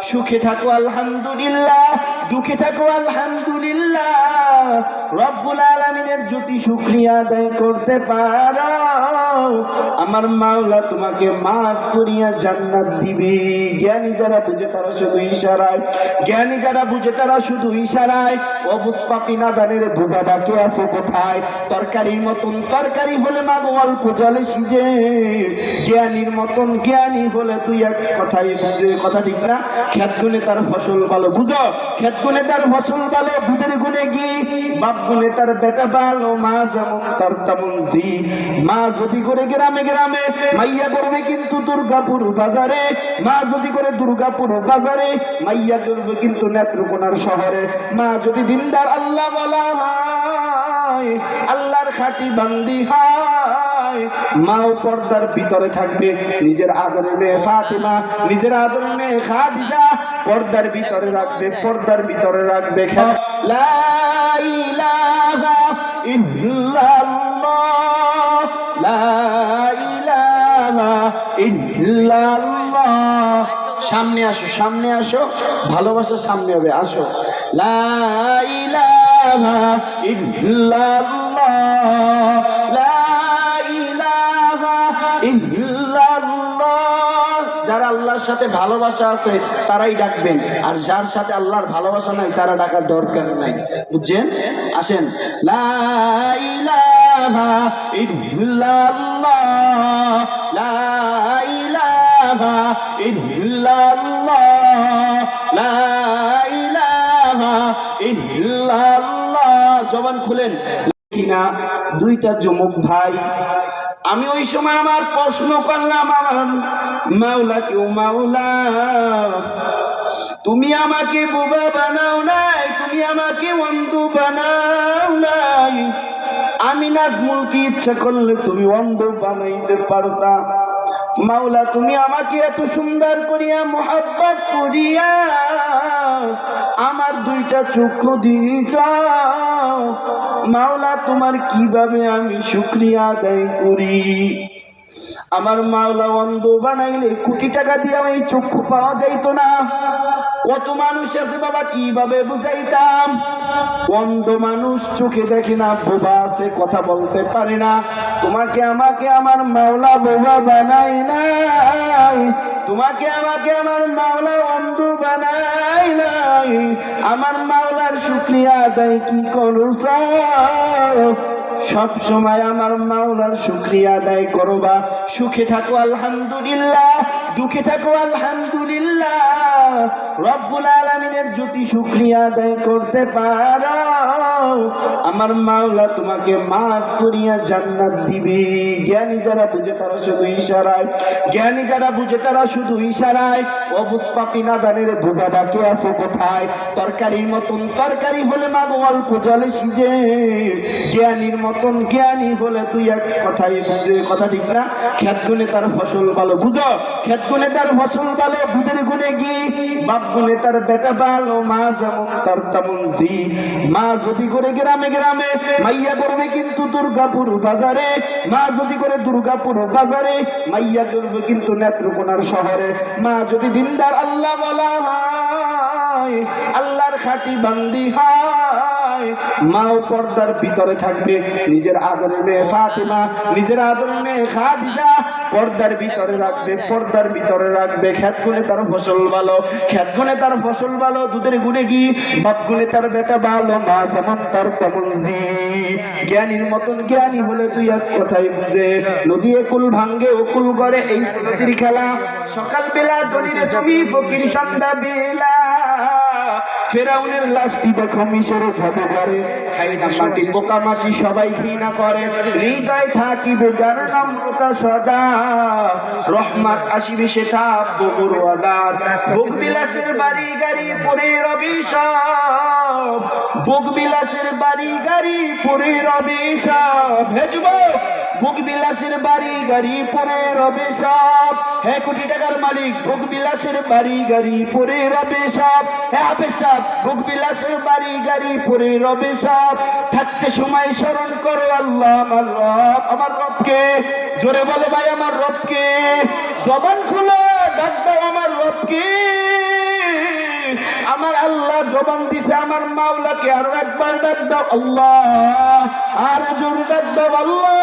সুখে থাকো আলহামদুলিল্লাহ, দুঃখে থাকো আলহামদুলিল্লাহ। রব্বুল আলামিনের যদি শুকরিয়া আদায় করতে পারো, আমার মাওলা তোমাকে মাফ করিয়া জান্নাত দিবে। জ্ঞানী যারা বুঝে তারা শুধু ইশারায়, জ্ঞানী যারা বুঝে তারা শুধু ইশারায়। অবুঝপাপি নাদানের বোঝা বাকি আছে কোথায়? তরকারির মতন তরকারি হলে মা অল্প জলে সিজে, জ্ঞানীর মতন জ্ঞানী হলে তুই এক কথাই বুঝে। কথা ঠিক না? খেত গুনে তার ফসল ভালো, বুঝো? খেত গুনে তার ফসল ভালো, দুধের গুনে ঘি, বাপ গুনে তার বেটা ভালো, মা যেমন তার তেমন জি। মা যদি করে গ্রামে গ্রামে, মাইয়া করবে কিন্তু দুর্গাপুর বাজারে। মা যদি করে দুর্গাপুর বাজারে, মাইয়া করবে কিন্তু নেত্রকোনার শহরে। মা যদি দিনদার আল্লাহ বলা হয়, আল্লাহর খাঁটি বান্দি হয়, মাও পর্দার ভিতরে থাকবে। নিজের আদরের মেয়ে ফাতিমা, নিজের আদরের মেয়ে খাদিজা পর্দার ভিতরে রাখবে, পর্দার ভিতরে রাখবে। লা ইলাহা ইল্লাল্লাহ, লা ইলাহা ইল্লাল্লাহ। সামনে আসো, সামনে আসো, ভালোবাসা সামনে হবে, আসো। লা ইলাহা ইল্লাল্লাহ, লা ইলাহা ইল্লাল্লাহ। যারা আল্লাহর সাথে ভালোবাসা আছে তারাই ডাকবেন, আর যার সাথে আল্লাহর ভালোবাসা নাই তারা ডাকার দরকার নাই। বুঝছেন? আসেন। লা ইলাহা ইল্লাল্লাহ, লা ইলাহা ইল্লাল্লাহ, লা ইলাহা ইল্লাল্লাহ। জবান খুলেন কিনা? দুইটা যমুক ভাই। আমি ওই সময় আমার প্রশ্ন করলাম, আমার মাওলা কেউ মাওলা, তুমি আমাকে বোবা বানাও নাই, তুমি আমাকে অন্ধ বানাও নাই। আমি নাজমুল কি ইচ্ছা করলে তুমি অন্ধ বানাইতে পারতা। মাওলা তুমি আমাকে এত সুন্দর করিয়া মোহাব্বত করিয়া আমার দুইটা চক্ষু দিয়েছ। মাওলা তোমার কিভাবে আমি শুকরিয়া আদায় করি। আমার মাওলা অন্ধ বানাইলে কোটি টাকা দিয়ে আমি চক্ষু পাওয়া যাইতো না। কত মানুষ আছে বাবা, কিভাবে বুঝাইতাম? অন্ধ মানুষ চোখে দেখে না, বোবা আছে, কথা বলতে পারে না। তোমাকে আমাকে আমার মাওলা বোবা বানাই নাই, তোমাকে আমাকে আমার মাওলা অন্ধ বানাই নাই। আমার মাওলার শুকরিয়া আদায় কি করছ? সব সময় আমার মাওলার শুকরিয়া আদায় করবা। সুখে থাকো আলহামদুলিল্লাহ, দুঃখে থাকো আলহামদুলিল্লাহ। রব্বুল আলামিনের যদি শুকরিয়া আদায় করতে পারো, আমার মাওলা তোমাকে মাফ করিয়া জান্নাত দিবে। জ্ঞানী যারা বুঝে তারা শুধু ইশারায়, জ্ঞানী যারা বুঝে তারা শুধু ইশারায়। অবুঝপাপি নাদানের বোঝা বাকি আছে কোথায়? তরকারির মতন তরকারি হলে মা অল্প জলে সিজে, জ্ঞানীর মতন জ্ঞানী হলে তুই এক কথাই বুঝে। কথা ঠিক না? খেত গুনে তার ফসল ভালো, বুঝো? খেত গুনে তার ফসল ভালো, দুধের গুনে ঘি, বাপ গুনে তার বেটা ভালো, মা যেমন তার তেমন জি। মা যদি করে গ্রামে গ্রামে, মাইয়া করবে কিন্তু দুর্গাপুর বাজারে। মা যদি করে দুর্গাপুর বাজারে, মাইয়া করবে কিন্তু নেত্রকোনার শহরে। মা যদি দিনদার আল্লাহ বলা হয়, আল্লাহর খাঁটি বান্দি হয়, মাও পর্দার ভিতরে থাকবে। নিজের আদরের মেয়ে ফাতিমা, নিজের আদরের মেয়ে খাদিজা পর্দার ভিতরে রাখবে, পর্দার ভিতরে রাখবে। খেত গুনে তার ফসল ভালো, খেত গুনে তার ফসল ভালো, দুধের গুনে ঘি, বাপ গুনে তার বেটা ভালো, মা যেমন তার তেমন জি। জ্ঞানীর মতন জ্ঞানী হলে তুই এক কথাই বুঝে। নদী একুল ভাঙ্গে ওকুল করে, এই নদীর খেলা। সকাল বেলা দলিলে তুমি ফকির, সন্ধ্যা বেলা ফেরাউনের লাশটি দেখো মিশরে জাদুঘরে। খাই না মাটি পোকা মাছি সবাই ঘৃণা করে, হৃদয় থাকিবে যার নম্রতা সদা। রহমত আসিবে সেটা বগুর অর্ডার। ভোগ বিলাসের বাড়ি গাড়ি পরে রবি সব, ভোগ বিলাসের বাড়ি গাড়ি পরে রবি সব। হে যুবক, ভোগ বিলাসের বাড়ি গাড়ি পরে রবে সব। হে কোটি টাকার মালিক, ভোগ বিলাসের বাড়ি গাড়ি পরে রবে সব। হে হাফেজ সাহেব, ভোগ বিলাসের বাড়ি গাড়ি পরে রবে সব। থাকতে সময় স্মরণ করো আল্লাহ আমার রব, আমার রবকে। জোরে বলো ভাই আমার রবকে। জবান খুলে ডাক দাও আমার রবকে। আমার আল্লাহ জবান দিছে আমার মাওলাকে আরো একবার ডাক দাও আল্লাহ, আর জোর ডাক দাও আল্লাহ।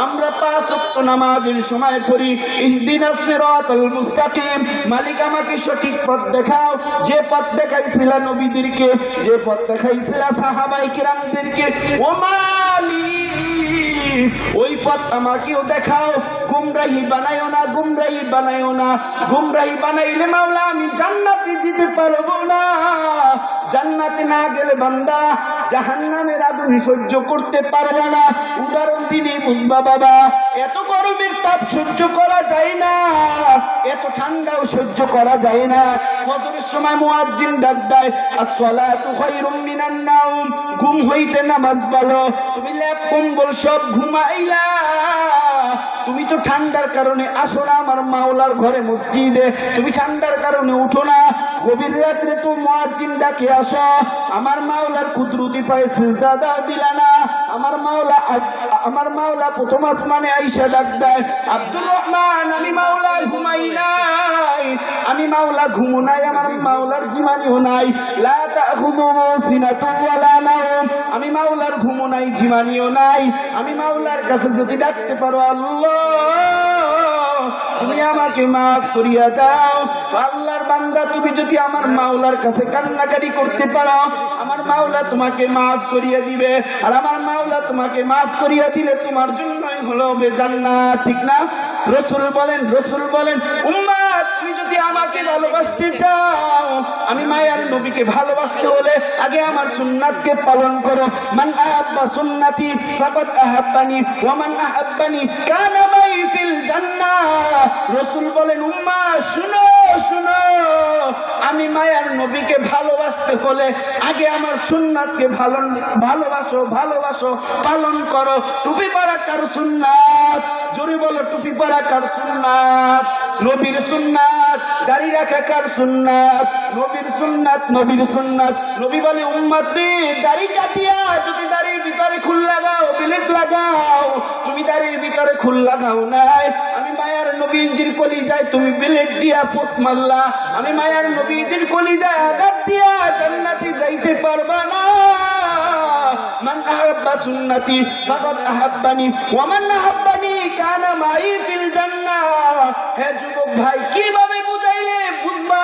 আমরা 5 ওয়াক্ত নামাজের সময় পড়ি ইহদিনাস সিরাতাল মুস্তাকিম, মালিক আমাকে সঠিক পথ দেখাও। যে পথ দেখাইছিলা নবীদেরকে, যে পথ দেখাইছিলা সাহাবায়ে কিরামদেরকে, ও মালিক ওই পথ আমাকেও দেখাও। গুমরাহি বানাইও না, গুমরাহি বানাইও না। গুমরাহি বানাইলে মাওলা আমি জান্নাতে যেতে পারবো না। জান্নাতে না গেলে বান্দা জাহান্নামের আগুন সহ্য করতে পারবে না। উদাহরণ দিলে বুঝবা বাবা, এত গরমের তাপ সহ্য করা যায় না, এত ঠান্ডাও সহ্য করা যায় না। ফজরের সময় মুয়াজ্জিন ডাক দেয় আসসালাতু খায়রুম মিনান নাওম, ঘুম হইতে নামাজ ভালো। তুমি ল্যাপ কম্বল সব ঘুমাইলা, তুমি তো ঠান্ডার কারণে আসো না আমার মাওলার ঘরে মসজিদে, তুমি ঠান্ডার কারণে উঠো না। গভীর রাত্রে তো মুয়াজ্জিন ডাকে আসো, আমার মাওলার কুদরতি পায়ে সিজদা দাও দিলা না। আমার মাওলা প্রথম আসমানে আইসা ডাক দেয় আব্দুর রহমান, আমি মাওলা ঘুমাই নাই, আমি মাওলা ঘুমো নাই, আমার মাওলার জিমানিও নাই। লা তাখুযুহু সিনাতুন ওয়ালা নাওম, আমি মাওলার ঘুমো নাই, জিমানিও নাই। আমি মাওলার কাছে যদি ডাকতে পারো আল্লাহ তুমি আমাকে মাফ করিয়া দাও। আল্লাহর বান্দা তুমি যদি আমার মাওলার কাছে কান্নাকাটি করতে পারো, আমার মাওলা তোমাকে মাফ করিয়া দিবে। আর আমার মাওলা তোমাকে মাফ করিয়া দিলে তোমার জন্যই হলো জান্নাত, ঠিক না? রাসূল বলেন উম্মত তুমি যদি আমাকে ভালোবাসতে চাও, আমি মায়ার নবীকে ভালোবাসতে হলে আগে আমার সুন্নাতকে পালন করো। মান আহাব্বা সুন্নতি ফাকাদ আহাব্বানি ওয়া মান আহাব্বানি কানা মাই ফিল জান্নাহ। রাসূল বলেন উম্মত শুনো, আমি মায়ার নবীকে ভালোবাসতে হলে আগে আমার সুন্নাতকে ভালোবাসো, পালন করো। টুপি পরা কার সুন্নাত? জোরে বলো, টুপি পরা কার সুন্নাত? নবীর সুন্নাত। দাড়ি রাখা কার সুন্নাত? নবীর সুন্নাত। নবী বলে উম্মত রে, দাড়ি কাটিয়া যদি দাড়ির ভিতরে খুল লাগাও, বিলেট লাগাও, তুমি দাড়ির ভিতরে খুল লাগাও নাই, আমি মায়ার নবীজির কলিজায় তুমি বিলেট দিয়া পোস্ট মারলা, আমি মায়ার নবীজির কলিজায় আঘাত দিয়া জান্নাতে যাইতে পারবা না। মান আহাব্বা সুন্নতি ফাকাদ আহাব্বানি ওয়া মান আহাব্বানি কানা মাই ফিল জান্নাহ। হে যুবক ভাই, কিভাবে বুঝাইলে বুঝবা?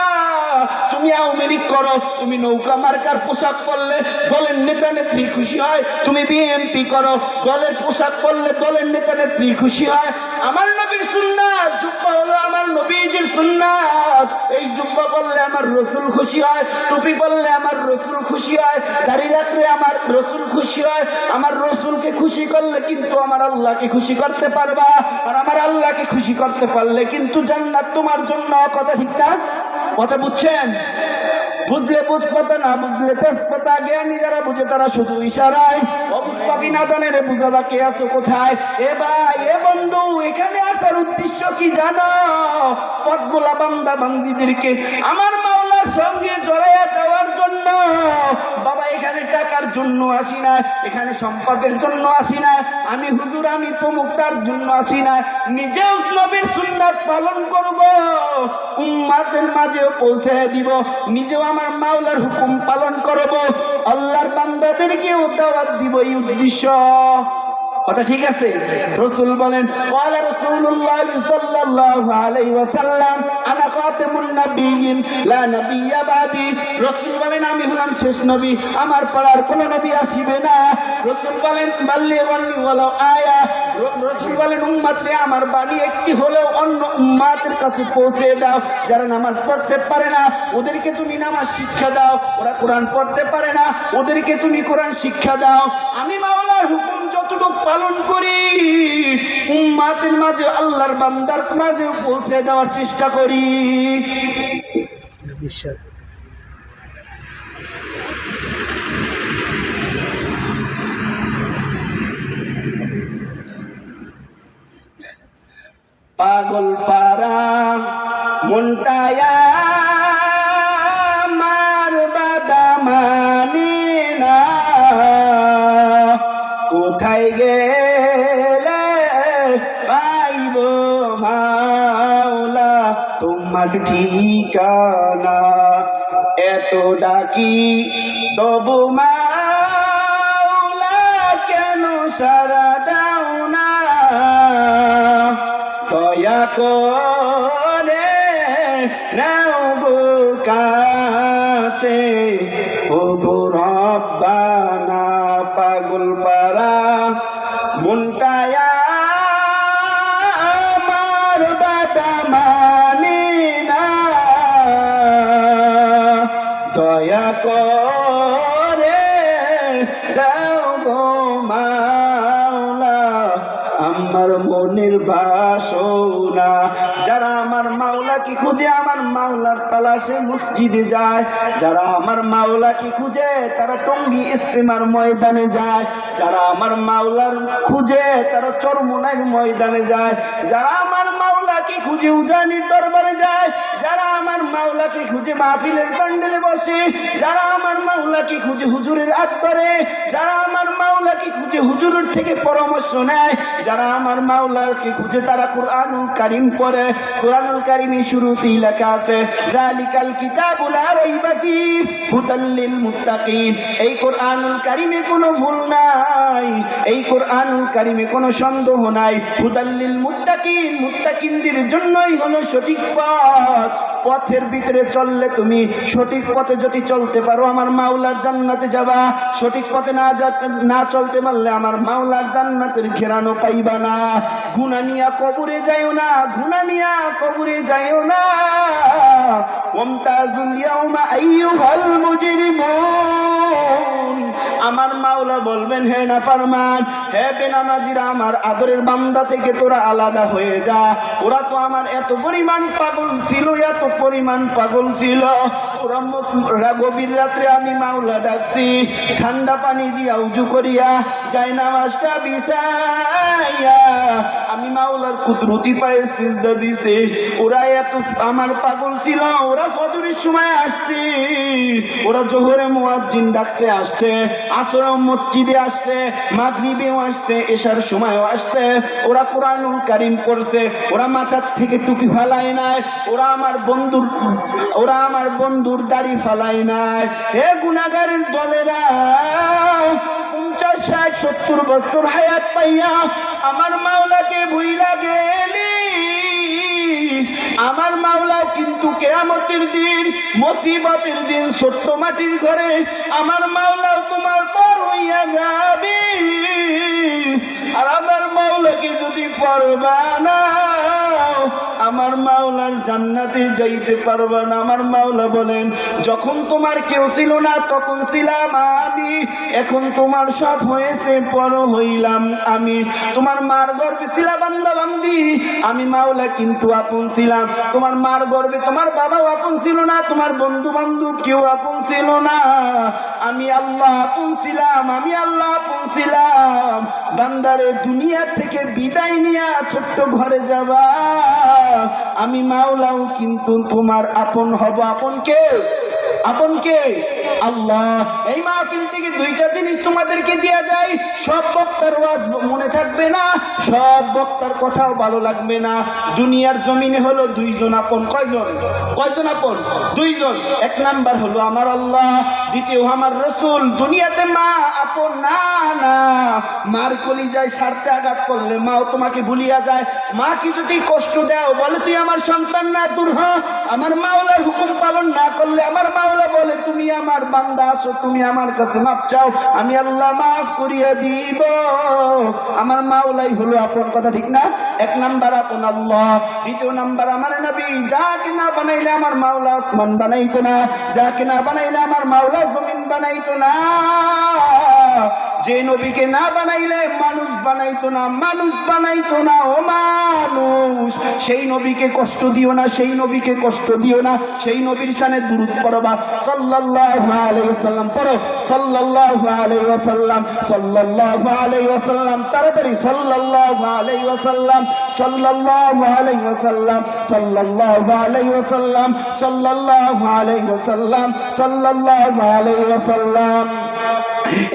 তুমি আওয়ামী লীগ করো, তুমি নৌকা মার্কার পোশাক পরলে দলের নেতা নেত্রী খুশি হয়। তুমি বিএনপি করো, দলের পোশাক পরলে দলের নেতা নেত্রী খুশি হয়। আমার নবীর সুন্নাত জুব্বা হলো আমার নবীজির সুন্নাত। এই জুব্বা পরলে আমার রাসূল খুশি হয়, টুপি পরলে আমার রাসূল খুশি হয়, দাড়ি রাখলে আমার রাসূল খুশি হয়। আমার রাসূলকে খুশি করলে কিন্তু আমার আল্লাহকে খুশি করতে পারবা, আর আমার আল্লাহকে খুশি করতে পারলে কিন্তু জান্নাত তোমার জন্য। কথা ঠিক না? কথা বুঝছেন? বুঝলে বুঝপাতা, না বুঝলে তেজপাতা। জ্ঞানী যারা বুঝে তারা শুধু ইশারায়, অবুঝপাবি না জানের বুঝাবা কে আছো কোথায়? এ ভাই, এ বন্ধু, এখানে আসার উদ্দেশ্য কি জানো? পথভোলা বান্দা বান্দিদেরকে আমার মাওলার সঙ্গে জড়াইয়া দেওয়ার জন্য। বাবা, এখানে টাকার জন্য আসি না, এখানে সম্পদের জন্য আসি না, আমি হুজুর আমি তমুক তার জন্য আসি না। নিজেও নবীর সুন্নাত পালন করব, উম্মাতের মাঝেও পৌঁছে দিব, নিজেও আমার মাওলার হুকুম পালন করব, আল্লাহর বান্দাদেরকেও দাওয়াত দিব, এই উদ্দেশ্য। কথা ঠিক আছে? রাসূল বলেন ওয়ালা রাসূলুল্লাহ সাল্লাল্লাহু আলাইহি ওয়াসাল্লাম আনা খাতামুন নাবিয়্যিন লা নাবিয়্যা বাদি। রাসূল বলেন আমি হলাম শেষ নবী, আমার পর আর কোন নবী আসিবে না। রাসূল বলেন বাল্লিগনি ওয়ালাউ আয়া। রাসূল বলেন উম্মতরে আমার বাণী একটি হলেও অন্য উম্মতের কাছে পৌঁছে দাও। যারা নামাজ পড়তে পারে না ওদেরকে তুমি নামাজ শিক্ষা দাও, ওরা কোরআন পড়তে পারে না ওদেরকে তুমি কোরআন শিক্ষা দাও। আমি মাওলার হুকুম যতটুকু পালন করি উম্মতের মাঝে, আল্লাহর বান্দার মাঝে পৌঁছে দেওয়ার চেষ্টা করি। পাগল পারা মনটায়া মার বাদা মানে না, কোথায় গেলে পাইব মাওলা তোমার ঠিকানা। এত ডাকি তবু মাওলা কেন সারা দাও না, দয়া করে নাও গো কাছে, ও গো রব্বানা পাগল পারা মনটায় আমার বাধা মানে না, দয়া করে দাও গো মাওলা আমার মনের বাসনা। যারা আমার মাওলাকে খুঁজে আমার মাওলার তালাশে মসজিদে যায়, যারা আমার মাওলাকে খুঁজে তারা টঙ্গী ইস্তেমার ময়দানে যায়, যারা আমার মাওলার খুঁজে তারা চরমোনাইর ময়দানে যায়, যারা আমার মাওলাকে খুঁজে উজানির দরবারে যায়, যারা আমার মাওলাকে খুঁজে মাহফিলের প্যান্ডেলে বসে, যারা আমার মাওলাকে খুঁজে হুজুরের হাত ধরে, যারা আমার মাওলাকে খুঁজে হুজুরের থেকে পরামর্শ নেয়, যারা আমার মাওলাকে খুঁজে তারা কোরআনুল কারীম পড়ে। কোরআনুল কারীমে শুরুতেই লেখা আছে যালিকাল কিতাবু লা রাইবা ফীহি হুদাল লিল মুত্তাকিন। এই কোরআনুল কারীমে কোনো ভুল নাই, এই কোরআনুল কারীমে কোনো সন্দেহ নাই। হুদাল লিল মুত্তাকিন, মুত্তাকিনদের জন্যই হলো সঠিক পথ। পথের ভিতরে চললে তুমি সঠিক পথে যদি চলতে পারো আমার মাওলার জান্নাতে যাবা, সঠিক পথে না চলতে পারলে আমার মাওলার জান্নাতের ঘেরানো পাইবা না। গুনাহ নিয়া কবরে যাইও না, গুনাহ নিয়া কবরে যাইও না। ওয়ামতাজুল ইয়াউমা আইয়ুহাল মুজরিমুন, আমার মাওলা বলবেন হে নাফরমান, হে বেনামাজিরা, আমার আদরের বান্দা থেকে তোরা আলাদা হয়ে যা। ওরা তো আমার এত পরিমাণ পাগল ছিল, এত পরিমাণ পাগল ছিল, ওরা গভীর রাত্রে আমি মাওলা ডাকছি, ঠান্ডা পানি দিয়া উজু করিয়া যাই নামাজটা বিছাইয়া আমি মাওলার কুদরতি পায়ে সিজদা দিছি। ওরা এত আমার পাগল ছিল, ওরা ফজরের সময় আসছে, ওরা জোহরে মুয়াজ্জিন ডাকছে আসছে, আসরেও মসজিদে আসছে, মাগরিবেও আসছে, এশার সময়ও আসছে। ওরা কোরআনুল কারীম পড়ছে, ওরা মাথার থেকে টুপি ফালায় নাই, ওরা আমার বন্ধুর দাড়ি ফালায় নাই। হে গুনাহগারের দলেরা, 50, 60, 70 বছর হায়াত পাইয়া আমার মাওলাকে ভুইলা গেলি। আমার মাওলাও কিন্তু কিয়ামতের দিন, মুসিবতের দিন, ছোট্ট মাটির ঘরে আমার মাওলাও তোমার পর হইয়া যাবে। আর আমার মাওলাকে যদি পরবা না, আমার মাওলার জান্নাতে যাইতে পারবা না। আমার মাওলা বলেন, যখন তোমার কেউ ছিল না তখন ছিলাম আমি, এখন তোমার সব হয়েছে পর হইলাম আমি। তোমার মার গর্ভে ছিলাম বান্দা বান্দি, আমি মাওলা কিন্তু আপন ছিলাম। তোমার মার গর্ভে তোমার বাবাও আপন ছিল না, তোমার বন্ধু বান্ধব কেউ আপন ছিল না, আমি আল্লাহ আপন ছিলাম, আমি আল্লাহ আপন ছিলাম। বান্দারে দুনিয়া থেকে বিদায় নিয়া ছোট্ট ঘরে যাবা, আমি মাওলাও কিন্তু তোমার আপন হব। আপন কে? আপন কে? আল্লাহ। এই মাহফিল থেকে দুইটা জিনিস তোমাদেরকে দেয়া যায়, সব বক্তার ওয়াজ মনে থাকবে না, সব বক্তার কথাও ভালো লাগবে না। দুনিয়ার জমিনে হলো দুইজন আপন। কয়জন? কয়জন আপন? দুইজন। এক নাম্বার হলো আমার আল্লাহ, দ্বিতীয় আমার রাসূল। দুনিয়াতে মা আপন না, না। মার কলিজায় স্বার্থে আঘাত করলে মাও তোমাকে ভুলিয়া যায়। মা কি যদি কষ্ট দাও, বলে তুই আমার সন্তান না, দূর হ। আমার মাওলার হুকুম পালন না করলে আমার মাওলা বলে তুমি আমার বান্দা, আসো তুমি আমার কাছে মাপ চাও, আমি আল্লাহ মাফ করিয়া দিব। আমার মাওলাই হলো আপন। কথা ঠিক না? এক নাম্বার আপন আল্লাহ, দ্বিতীয় নাম্বার আমার নবী। যাকে না বানাইলে আমার মাওলা আসমান বানাইতো না, যাকে না বানাইলে আমার মাওলা জমিন বানাইতো না, যে নবীকে না বানাইলে মানুষ বানাইতো না, মানুষ বানাইতো না। ও মানুষ, সেই নবীকে কষ্ট দিও না, সেই নবীকে কষ্ট দিও না। সেই নবীর শানে দুরূদ পড়বা, সাল্লাল্লাহু আলাইহি ওয়াসাল্লাম পড়ো, সাল্লাল্লাহু আলাইহি ওয়াসাল্লাম, সাল্লাল্লাহু আলাইহি ওয়াসাল্লাম। তাড়াতাড়ি সাল্লাল্লাহু আলাইহি ওয়াসাল্লাম, সাল্লাল্লাহু আলাইহি ওয়াসাল্লাম, সাল্লাল্লাহু আলাইহি ওয়াসাল্লাম, সাল্লাল্লাহু আলাইহি ওয়াসাল্লাম, সাল্লাল্লাহু আলাইহি ওয়াসাল্লাম।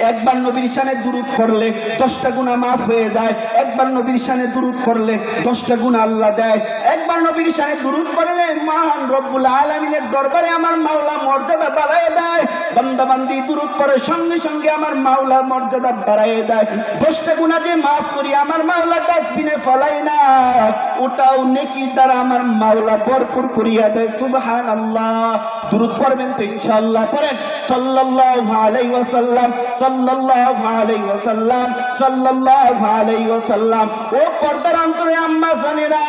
একবার নবীর শানে দুরূদ পড়লে 10টা গুনাহ maaf হয়ে যায়। একবার নবীর শানে দুরূদ পড়লে 10টা গুনাহ আল্লাহ দেয়। একবার নবীর শানে দুরূদ পড়লে মহান রব্বুল আলামিনের দরবারে আমার মাওলা মর্যাদা বাড়ায় দেয়। বান্দা বান্দি দুরূদ পড়ে সঙ্গে সঙ্গে আমার মাওলা মর্যাদা বাড়ায় দেয়। 10টা গুনাহ যে maaf করি আমার মাওলা ডাস্টবিনে ফেলাই না, ওটাও নেকির দ্বারা আমার মাওলা ভরপুর করিয়া দেয়। সুবহানাল্লাহ। দুরূদ পড়বেন তো ইনশাআল্লাহ। পড়েন সাল্লাল্লাহু আলাইহি ওয়াসাল্লাম, সাল্লাল্লাহু আলাইহি ওয়াসাল্লাম, সাল্লাল্লাহু আলাইহি ওয়াসাল্লাম। ও পর্দার অন্তরে আম্মা জানেরা,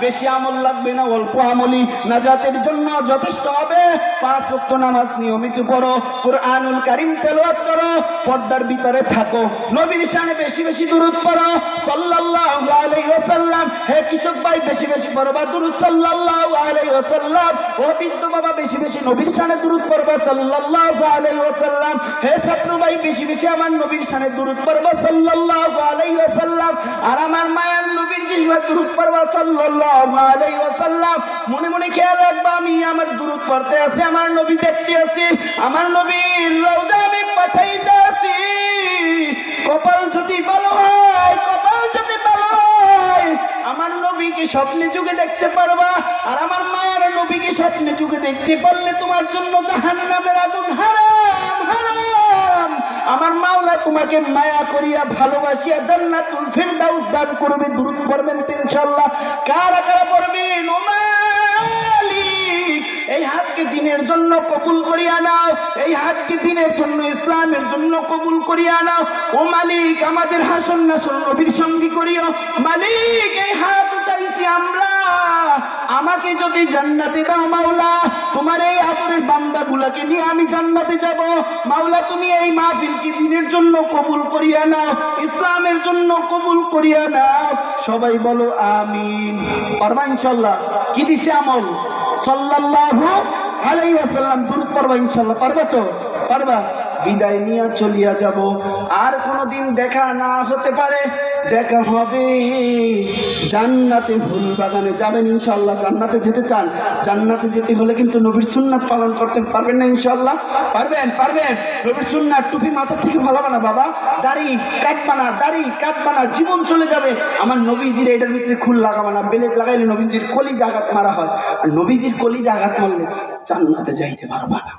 বেশি আমল লাগবে না, অল্প আমলই নাজাতের জন্য যথেষ্ট হবে। 5 ওয়াক্ত নামাজ নিয়মিত পড়ো, কুরআনুল কারীম তেলাওয়াত করো, পর্দার ভিতরে থাকো, নবীর শানে বেশি বেশি দুরূদ পড়ো সাল্লাল্লাহু আলাইহি ওয়াসাল্লাম। হে কৃষক ভাই বেশি বেশি পড়বা দুরূদ সাল্লাল্লাহু আলাইহি ওয়াসাল্লাম। ও বৃদ্ধ বাবা বেশি বেশি নবীর শানে দুরূদ পড়বা সাল্লাল্লাহু আলাইহি ওয়াসাল্লাম। হে ছাত্র ভাই বেশি বেশি আমার নবীর শানে দুরূদ পড়বা সাল্লাল্লাহু আলাইহি ওয়াসাল্লাম। আর আমার মায়ের নবীর জিহ্বায় দুরূদ পড়বা সাল্লাল্লাহু আলাইহি ওয়াসাল্লাম। মনে মনে খেয়াল রাখবা, আমি আমার দুরূদ পড়তে আছি, আমার নবী দেখতে আছি, আমার নবীর রওজা আমি পাঠাইতে আছি। কপাল যদি ভালো হয়, কপাল যদি ভালো হয়, আমার নবীকে স্বপ্নে যুগে দেখতে পারবা। আর আমার মায়ের নবীকে স্বপ্নে যুগে দেখতে পারলে তোমার জন্য জাহান্নামের আগুন হারাম হারাম। আমার মাওলা তোমাকে মায়া করিয়া ভালোবাসিয়া জান্নাতুল ফিরদাউস দান করবে। দুরূদ পড়বেন ইনশাআল্লাহ। কারা কারা পড়বেন? ও মালিক, এই হাতকে দিনের জন্য কবুল করিয়া নাও, এই হাতকে দিনের জন্য ইসলামের জন্য কবুল করিয়া নাও। ও মালিক, আমাদের হাসন নাসর নবীর সঙ্গী করিও। মালিক, এই হাত উঠাইছি আমরা, আমাকে যদি জান্নাতে দাও মাওলা, তোমার এই আদরের বান্দাগুলাকে নিয়ে আমি জান্নাতে যাব। মাওলা, তুমি এই মাহফিল কি দিনের জন্য কবুল করিয়া নাও, ইসলামের জন্য কবুল করিয়া নাও। সবাই বলো আমিন। পারবা ইনশাআল্লাহ? কি দিছে আমল? সাল্লাল্লাহু আলাইহি ওয়াসাল্লাম দুরূদ পড়বা ইনশাআল্লাহ। পারবা তো? পারবা? বিদায় নিয়ে চলিয়া যাব। আর কোনদিন দেখা না হতে পারে, দেখা হবে জান্নাতে, ফুল বাগানে যাবেন ইনশাআল্লাহ। জান্নাতে যেতে চান? জান্নাতে যেতে হলে কিন্তু নবীর সুন্নাত পালন করতে পারবেন না ইনশাআল্লাহ? পারবেন? পারবেন? নবীর সুন্নাত, টুপি মাথা থেকে ভালাবা না বাবা, দাড়ি কাটবা না, দাড়ি কাটবা না, জীবন চলে যাবে। আমার নবীজির এটার ভিতরে খুল লাগাবা না, বেলেট লাগাইলে নবীজির কলিজা আঘাত মারা হয়, আর নবীজির কলিজা আঘাত মারলে জান্নাতে যাইতে পারবা না।